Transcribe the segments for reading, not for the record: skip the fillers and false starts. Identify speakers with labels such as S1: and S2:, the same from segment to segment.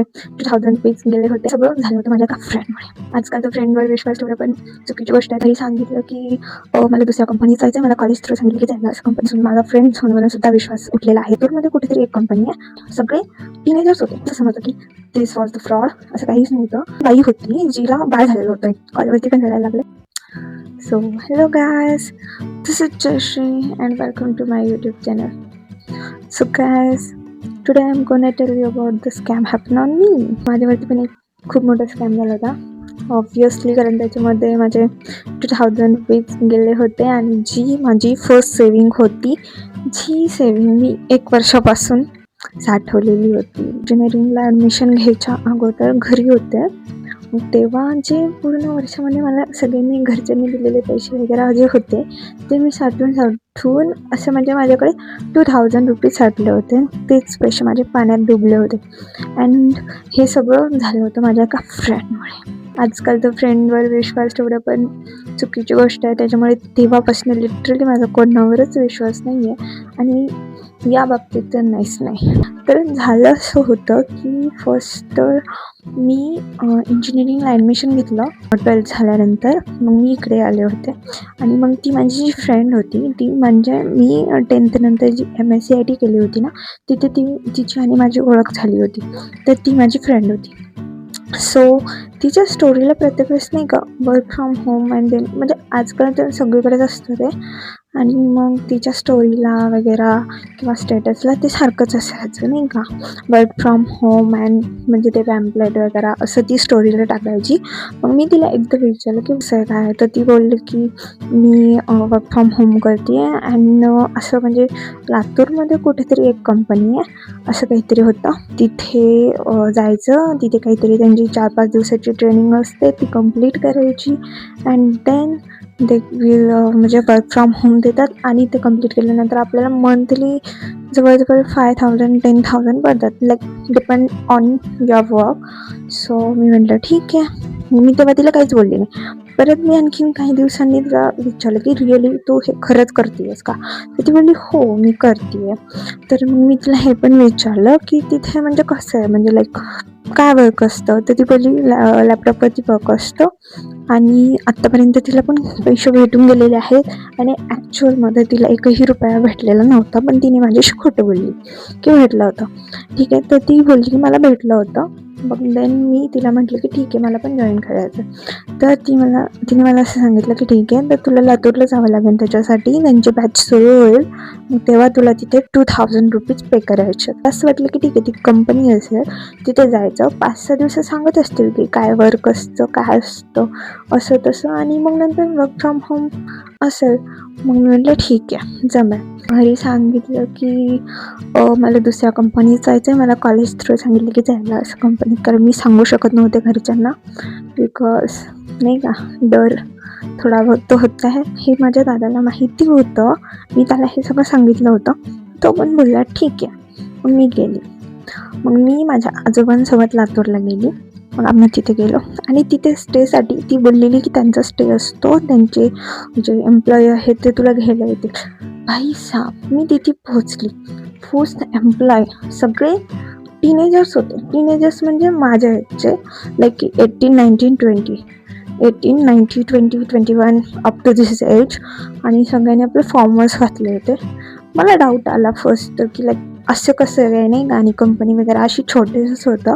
S1: ₹2000 गेले होते. सगळं झालं होतं माझ्या एका फ्रेंडमुळे. आजकाल तर फ्रेंडवर विश्वास ठेवणं पण चुकीची गोष्ट आहे. तरी सांगितलं की मला दुसऱ्या कंपनीत जायचं आहे, मला कॉलेज थ्रू सांगितलं की जायला असं कंपनीतून माझा फ्रेंड्स म्हणून सुद्धा विश्वास उठलेला आहे. लातूरमध्ये कुठेतरी एक कंपनी आहे, सगळे टीनेजर्स होते. असं समजतं की दिस वॉज द फ्रॉड, असं काहीच नव्हतं. बाई होती जिला बाळ झालेलं होतं, कॉलेजवरती पण रडायला लागले. So hello guys, this is Jayashree and welcome to my YouTube channel. So guys, today I'm gonna tell you about the scam happened on me. माझ्यावरती पण एक खूप मोठा स्कॅम झाला होता ऑब्वियसली, कारण त्याच्यामध्ये माझे ₹2000 गेले होते आणि जी माझी फर्स्ट सेविंग होती, जी सेविंग मी 1 वर्षापासून साठवलेली होती. इंजिनिअरिंगला ॲडमिशन घ्यायच्या अगोदर घरी होते, तेव्हा जे पूर्ण वर्षामध्ये मला सगळ्यांनी घरच्यांनी दिलेले पैसे वगैरे जे होते ते मी साठवून असं म्हणजे माझ्याकडे ₹2000 साठले होते. तेच पैसे माझे पाण्यात डुबले होते अँड हे सगळं झालं होतं माझ्या एका फ्रेंडमुळे. आजकाल तर फ्रेंडवर विश्वास ठेवणं पण चुकीची गोष्ट आहे. त्याच्यामुळे तेव्हापासून लिटरली माझा कोणावरच विश्वास नाही आहे आणि या बाबतीत तर नाहीच नाही. तर झालं असं होतं की फर्स्ट तर मी इंजिनिअरिंगला ॲडमिशन घेतलं 12th झाल्यानंतर. मग मी इकडे आले होते आणि मग ती माझी जी फ्रेंड होती ती म्हणजे मी 10th नंतर जी MSCIT केली होती ना, तिथे तिची आणि माझी ओळख झाली होती. तर ती माझी फ्रेंड होती. सो तिच्या स्टोरीला प्रत्येक वेळेस नाही का work from home and then म्हणजे आजकाल तर सगळीकडेच असतं ते, आणि मग तिच्या स्टोरीला वगैरे किंवा स्टेटसला ते सारखंच असायचं नाही का, वर्क फ्रॉम होम अँड म्हणजे ते पॅम्पलेट वगैरे असं ती स्टोरीला टाकायची. मग मी तिला एकदा विचारलं की कसं आहे काय, तर ती बोलली की मी वर्क फ्रॉम होम करते आहे अँड असं म्हणजे लातूरमध्ये कुठेतरी एक कंपनी आहे असं काहीतरी होतं, तिथे जायचं. तिथे काहीतरी त्यांची 4-5 दिवसाची ट्रेनिंग असते, ती कंप्लीट करायची अँड देन ते विल म्हणजे वर्क फ्रॉम होम देतात आणि ते कंप्लीट केल्यानंतर आपल्याला मंथली जवळजवळ 5,000 10,000 पडतात, like depend on your work. So मी म्हटलं ठीक आहे. मी तेव्हा तिला काहीच बोलली नाही. परत मी आणखीन काही दिवसांनी तिला विचारलं की रिअली तू हे खरंच करते आहेस का, तर ती बोलली हो मी करते आहे. तर मग मी तिला हे पण विचारलं की तिथे म्हणजे कसं आहे, म्हणजे लाईक काय वर्क असतं, तर ती बोलली लॅपटॉपवरती वर्क असतं आणि आत्तापर्यंत तिला पण पैसे भेटून गेलेले आहेत आणि ॲक्च्युअलमध्ये तिला एकही रुपया भेटलेला नव्हता. पण तिने माझ्याशी खोटं बोलली की भेटलं होतं. ठीक आहे, तर ती बोलली की मला भेटलं होतं. मग देन मी तिला म्हटलं की ठीक आहे मला पण जॉईन करायचं. तर तिने मला असं सांगितलं की ठीक आहे, तर तुला लातूरला जावं लागेल त्याच्यासाठी, त्यांची बॅच सुरू होईल, मग तेव्हा तुला तिथे ₹2000 पे करायचे. असं वाटलं की ठीक आहे ती कंपनी असेल तिथे जायचं. 5-6 दिवस सांगत असतील की काय वर्क असतं काय असतं असं तसं, आणि मग नंतर वर्क फ्रॉम होम असेल. मग मी म्हटलं ठीक आहे जमेल. घरी सांगितलं की मला दुसऱ्या कंपनीत जायचं आहे, मला कॉलेज थ्रू सांगितलं की जायला असं कंपनीत, कारण मी सांगू शकत नव्हते घरच्यांना बिकॉज नाही का डर थोडा बहुत तो होता है. हे माझ्या दादाला माहिती होतं, मी त्याला हे सगळं सांगितलं होतं. तो पण बोलला ठीक आहे. मग मी गेली. मग मी माझ्या आजोबांसोबत लातूरला गेली. मग आम्ही तिथे गेलो आणि तिथे स्टेसाठी ती बोललेली की त्यांचा स्टे असतो, त्यांचे जे एम्प्लॉई आहेत ते तुला घ्यायला येतील. भाई साहब मी तिथे पोहोचली. फर्स्ट एम्प्लॉय सगळे टीनेजर्स होते. टीनेजर्स म्हणजे माझ्या ह्याचे like 18, 19, 20 18, 19, 20, 21 up to this age, आणि सगळ्यांनी आपले फॉर्मर्स घातले होते. मला डाऊट आला फर्स्ट की लाईक असं कसं काय नाही का, आणि कंपनी वगैरे अशी छोटेसंच होतं,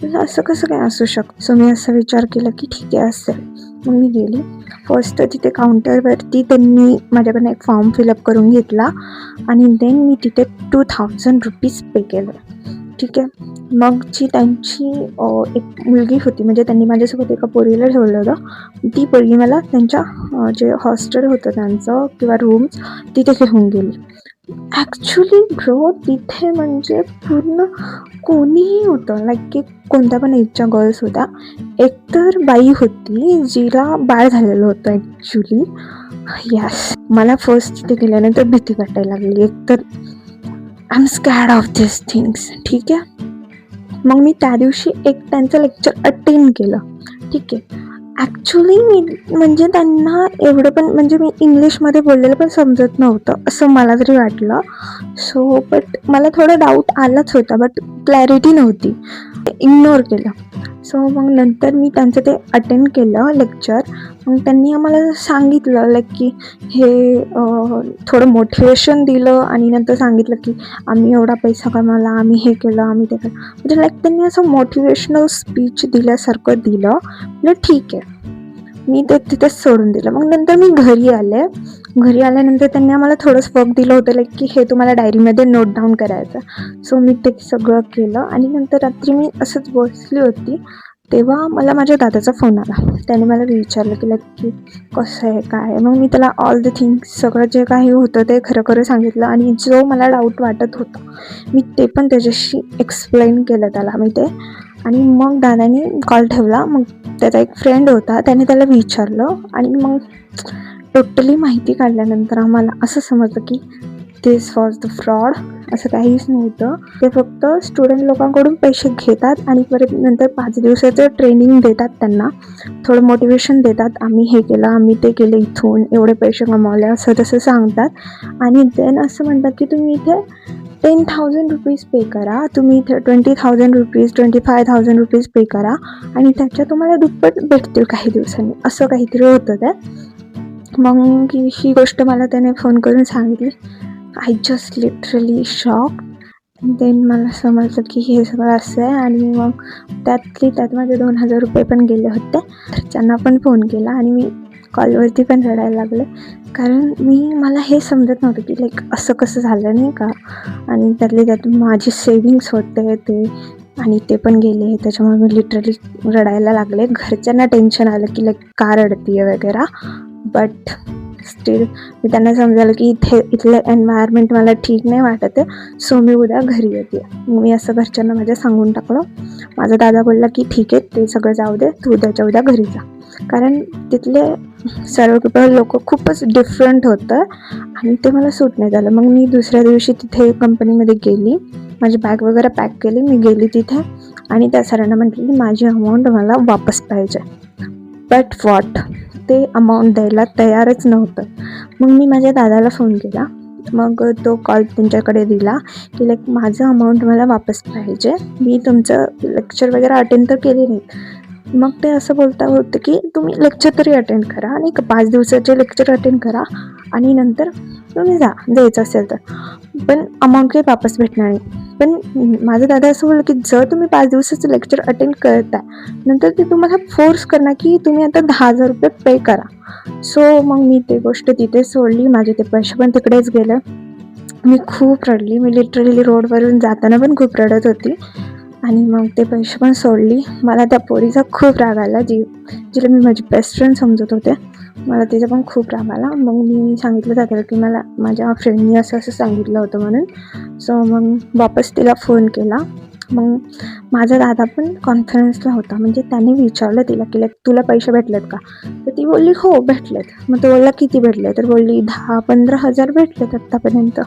S1: म्हणजे असं कसं काय असू शकतं. सो मी असा विचार केला की ठीक आहे असेल. मग मी गेली. फर्स्ट तिथे काउंटरवरती त्यांनी माझ्याकडनं एक फॉर्म फिलअप करून घेतला आणि देन मी तिथे ₹2000 पे केलं. ठीक आहे. मग जी त्यांची एक मुलगी होती, म्हणजे त्यांनी माझ्यासोबत एका पोरीला ठेवलं होतं, ती पोरगी मला त्यांच्या जे हॉस्टेल होतं त्यांचं किंवा रूम्स तिथे घेऊन गेली. ॲक्च्युली ब्रो तिथे म्हणजे पूर्ण कोणीही होतं, लाईक की कोणत्या पण एजच्या गर्ल्स होत्या. एकतर बाई होती जिला बाळ झालेलं होतं ॲक्च्युली. यस, मला फर्स्ट तिथे गेल्यानंतर भीती वाटायला लागली. एकतर I am scared of this things. ठीक आहे. मग मी त्या दिवशी एक त्यांचं लेक्चर अटेंड केलं. ठीक आहे. ॲक्च्युली मी म्हणजे त्यांना एवढं पण म्हणजे मी इंग्लिशमध्ये बोललेलं पण समजत नव्हतं असं मला तरी वाटलं. सो बट मला थोडा डाऊट आलाच होता, बट क्लॅरिटी नव्हती. इग्नोर केलं. सो मग नंतर मी त्यांचं ते अटेंड केलं लेक्चर. मग त्यांनी आम्हाला सांगितलं लाईक की हे थोडं मोटिवेशन दिलं आणि नंतर सांगितलं की आम्ही एवढा पैसा कमावला, आम्ही हे केलं, आम्ही ते केलं. म्हणजे लाईक त्यांनी असं मोटिवेशनल स्पीच दिल्यासारखं दिलं. म्हणजे ठीक आहे. मी ते तिथेच सोडून दिलं. मग नंतर मी घरी आले. घरी आल्यानंतर त्यांनी आम्हाला थोडंसं वर्क दिलं होतं लाईक की हे तुम्हाला डायरीमध्ये नोट डाऊन करायचं. सो मी ते सगळं केलं आणि नंतर रात्री मी असंच बसली होती. तेव्हा मला माझ्या दादाचा फोन आला. त्याने मला विचारलं की लाईक की कसं आहे, काय आहे? मग मी त्याला ऑल द थिंग्स सगळं जे काही होतं ते खरं खरं सांगितलं आणि जो मला डाऊट वाटत होता मी ते पण त्याच्याशी एक्सप्लेन केलं त्याला मी ते. आणि मग दादाने कॉल ठेवला. मग त्याचा एक फ्रेंड होता, त्याने त्याला विचारलं आणि मग टोटली माहिती काढल्यानंतर आम्हाला असं समजलं की दिस वॉज द फ्रॉड. असं काहीच नव्हतं. ते फक्त स्टुडंट लोकांकडून पैसे घेतात आणि परत नंतर 5 दिवसाचं ट्रेनिंग देतात त्यांना. थोडं मोटिवेशन देतात, आम्ही हे केलं, आम्ही ते केलं, इथून एवढे पैसे कमावले असं तसं सांगतात आणि देन असं म्हणतात की तुम्ही इथे 10,000 रुपीज पे करा, तुम्ही इथे 20,000 रुपीज 25,000 रुपीज पे करा आणि त्याच्या तुम्हाला दुप्पट भेटतील काही दिवसांनी, असं काहीतरी होतं ते. मग ही गोष्ट मला त्याने फोन करून सांगितली. I just literally shock. Then मला समजलं की हे सगळं असं आहे आणि मग त्यात माझे 2,000 रुपये पण गेले होते. घरच्यांना पण फोन केला आणि मी कॉलवरती पण रडायला लागले. कारण मला हे समजत नव्हतं की लाईक असं कसं झालं नाही का. आणि त्यातले त्यात माझे सेविंग्स होते ते आणि ते पण गेले. त्याच्यामुळे मी लिटरली रडायला लागले. घरच्यांना टेन्शन आलं की लाईक का रडते आहे वगैरे. बट स्टील मी त्यांना समजायला की इथलं एन्व्हायरमेंट मला ठीक नाही वाटत आहे. सो मी उद्या घरी येते. मी असं घरच्यांना माझ्या सांगून टाकलं. माझा दादा बोलला की ठीक आहे, ते सगळं जाऊ दे, तू उद्या घरी जा. कारण तिथले सर्व लोक खूपच डिफरंट होतं आणि ते मला सूट नाही झालं. मग मी दुसऱ्या दिवशी तिथे कंपनीमध्ये गेली, माझी बॅग वगैरे पॅक केली, मी गेली तिथे आणि त्या सरांना म्हटली माझी अमाऊंट मला वापस पाहिजे. बट वॉट, ते अमाऊंट द्यायला तयारच नव्हतं. मग मी माझ्या दादाला फोन केला. मग तो कॉल त्यांच्याकडे दिला की लाईक माझं अमाऊंट मला वापस पाहिजे, मी तुमचं लेक्चर वगैरे अटेंड तर केली नाही. मग ते असं बोलता होतं की तुम्ही लेक्चर तरी अटेंड करा आणि 5 दिवसाचे लेक्चर अटेंड करा आणि नंतर तुम्ही जा, द्यायचं असेल तर, पण अमाऊंट काही वापस भेटणार नाही. पण माझं दादा असं बोललं की जर तुम्ही 5 दिवसाचं लेक्चर अटेंड करताय नंतर ते तुम्हाला फोर्स करणार की तुम्ही आता 10,000 रुपये पे करा. सो मग मी ते गोष्ट तिथे सोडली. माझे ते पैसे पण तिकडेच गेले. मी खूप रडली. मी लिटरली रोडवरून जाताना पण खूप रडत होती आणि मग ते पैसे पण सोडली. मला त्या पोरीचा खूप राग आला, जिला मी माझी बेस्ट फ्रेंड समजत होते. मला तिचा पण खूप राग आला. मग मी सांगितलं दादाला की मला माझ्या फ्रेंडनी असं सांगितलं होतं म्हणून. सो मग वापस तिला फोन केला. मग माझा दादा पण कॉन्फरन्सला होता. म्हणजे त्याने विचारलं तिला की लाईक तुला पैसे भेटलेत का. तर ती बोलली हो भेटलेत. मग तो बोलला किती भेटले. तर बोलली 10-15,000 भेटलेत आत्तापर्यंत.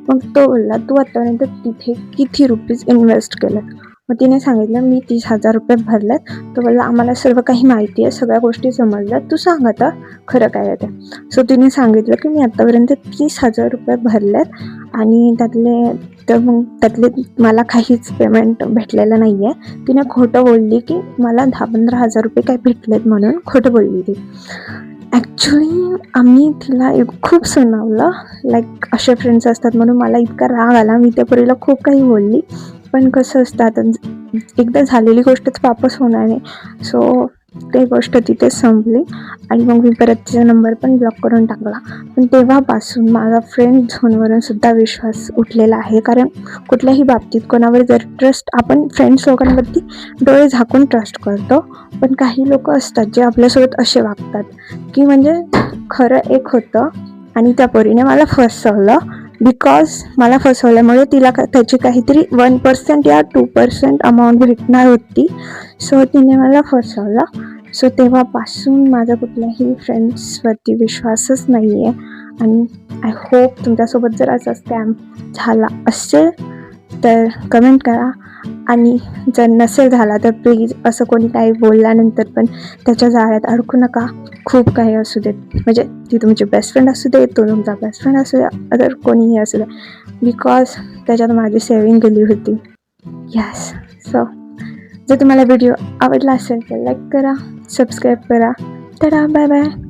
S1: मग तो बोलला तू आत्तापर्यंत तिथे किती रुपीज इन्व्हेस्ट केलेत. मग तिने सांगितलं मी 30,000 रुपये भरलेत. तो बोलला आम्हाला सर्व काही माहिती आहे, सगळ्या गोष्टी समजल्या, तू सांग आता खरं काय आहे ते. सो तिने सांगितलं की मी आत्तापर्यंत 30,000 रुपये भरलेत आणि त्यातले मला काहीच पेमेंट भेटलेलं नाही आहे. तिने खोटं बोलली की मला 10-15,000 रुपये काय भेटलेत म्हणून खोटं बोलली ती. ॲक्च्युली आम्ही तिला खूप सुनावलं. लाईक असे फ्रेंड्स असतात म्हणून मला इतका राग आला. मी त्या पोरीला खूप काही बोलली. पण कसं असतं आता एकदा झालेली गोष्टच वापस होणार नाही. सो ते गोष्ट तिथेच संपली आणि मग मी परत तिचा नंबर पण ब्लॉक करून टाकला. पण तेव्हापासून माझा फ्रेंड झोनवरून सुद्धा विश्वास उठलेला आहे. कारण कुठल्याही बाबतीत कोणावर जर ट्रस्ट आपण फ्रेंड्स लोकांवरती डोळे झाकून ट्रस्ट करतो. पण काही लोक असतात जे आपल्यासोबत असे वागतात की म्हणजे खरं एक होतं आणि त्या पोरीने मला फसवलं. बिकॉज मला फसवल्यामुळे तिला त्याची काहीतरी 1% या 2% अमाऊंट भेटणार होती. सो तिने मला फसवलं. सो तेव्हापासून माझा कुठल्याही फ्रेंड्सवरती विश्वासच नाही आहे आणि आय होप तुमच्यासोबत जर असा स्कॅम झाला असेल तर कमेंट करा. आणि जर नसेल झाला तर प्लीज असं कोणी काही बोलल्यानंतर पण त्याच्या जाळ्यात अडकू नका. खूप काही असू देत, म्हणजे ती तुमची बेस्ट फ्रेंड असू दे, तो तुमचा बेस्ट फ्रेंड असू द्या, अदर कोणीही असू द्या, बिकॉज त्याच्यात माझी सेविंग गेली होती. यस. सो जर तुम्हाला व्हिडिओ आवडला असेल तर लाईक करा, सबस्क्राईब करा. Tata, bye bye.